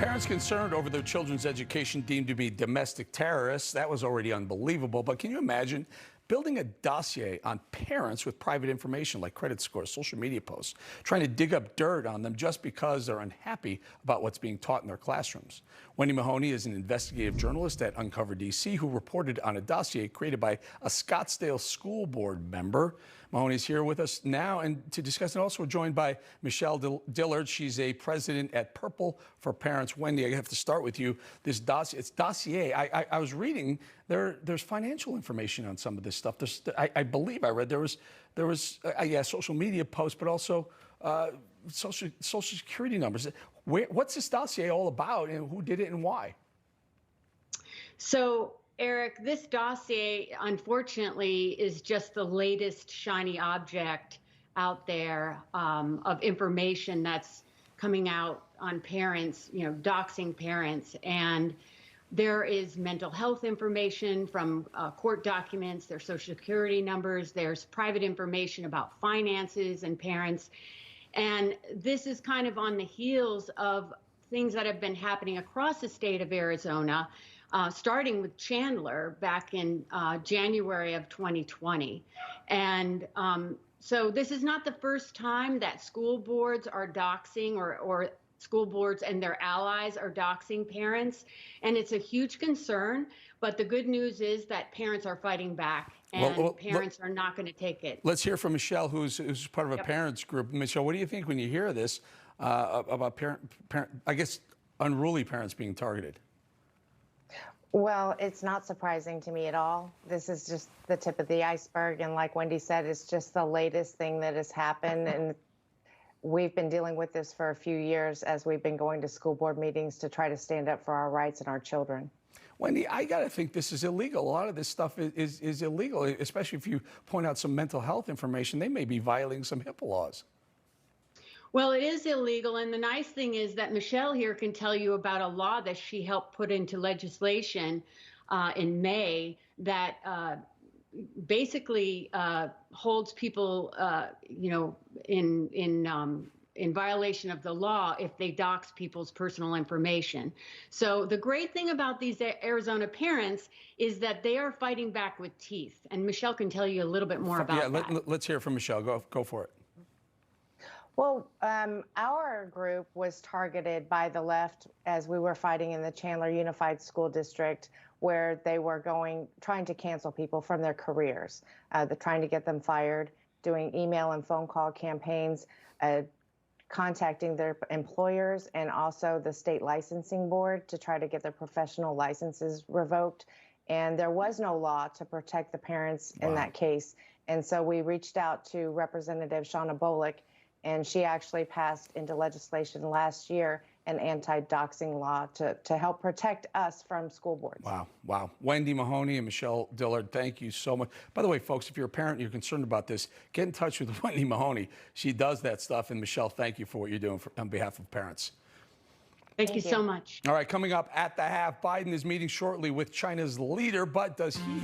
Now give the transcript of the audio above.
Parents concerned over their children's education deemed to be domestic terrorists. That was already unbelievable. But can you imagine building a dossier on parents with private information like credit scores, social media posts, trying to dig up dirt on them just because they're unhappy about what's being taught in their classrooms? Wendi Mahoney is an investigative journalist at Uncover DC who reported on a dossier created by a Scottsdale school board member. Mahoney's here with us now and to discuss, and also joined by Michelle Dillard. She's a president at Purple for Parents. Wendi, I have to start with you. This dossier, I was reading, there's financial information on some of this stuff. I believe I read there was social media posts, but also social security numbers. What's this dossier all about, and who did it and why? So, Eric, this dossier, unfortunately, is just the latest shiny object out there of information that's coming out on parents, doxing parents. And there is mental health information from court documents, there's social security numbers, there's private information about finances and parents. And this is kind of on the heels of things that have been happening across the state of Arizona, starting with Chandler back in January of 2020. And so this is not the first time that school boards are doxing or school boards and their allies are doxing parents. And it's a huge concern. But the good news is that parents are fighting back, and parents are not going to take it. Let's hear from Michelle, who's part of a parents group. Michelle, what do you think when you hear this about unruly parents being targeted? Well, it's not surprising to me at all. This is just the tip of the iceberg. And like Wendi said, it's just the latest thing that has happened. And we've been dealing with this for a few years as we've been going to school board meetings to try to stand up for our rights and our children. Wendi, I got to think this is illegal. A lot of this stuff is illegal, especially if you point out some mental health information. They may be violating some HIPAA laws. Well, it is illegal. And the nice thing is that Michelle here can tell you about a law that she helped put into legislation in May that basically holds people, in violation of the law if they dox people's personal information. So the great thing about these Arizona parents is that they are fighting back with teeth. And Michelle can tell you a little bit more about that. Let's hear from Michelle. Go for it. Well, our group was targeted by the left as we were fighting in the Chandler Unified School District, where they were trying to cancel people from their careers, trying to get them fired, doing email and phone call campaigns, contacting their employers and also the state licensing board to try to get their professional licenses revoked. And there was no law to protect the parents in that case. And so we reached out to Representative Shauna Bullock, and she actually passed into legislation last year an anti-doxxing law to help protect us from school boards. Wow. Wendi Mahoney and Michelle Dillard, thank you so much. By the way, folks, if you're a parent and you're concerned about this, get in touch with Wendi Mahoney. She does that stuff. And Michelle, thank you for what you're doing on behalf of parents. Thank you so much. All right, coming up at the half, Biden is meeting shortly with China's leader, but does he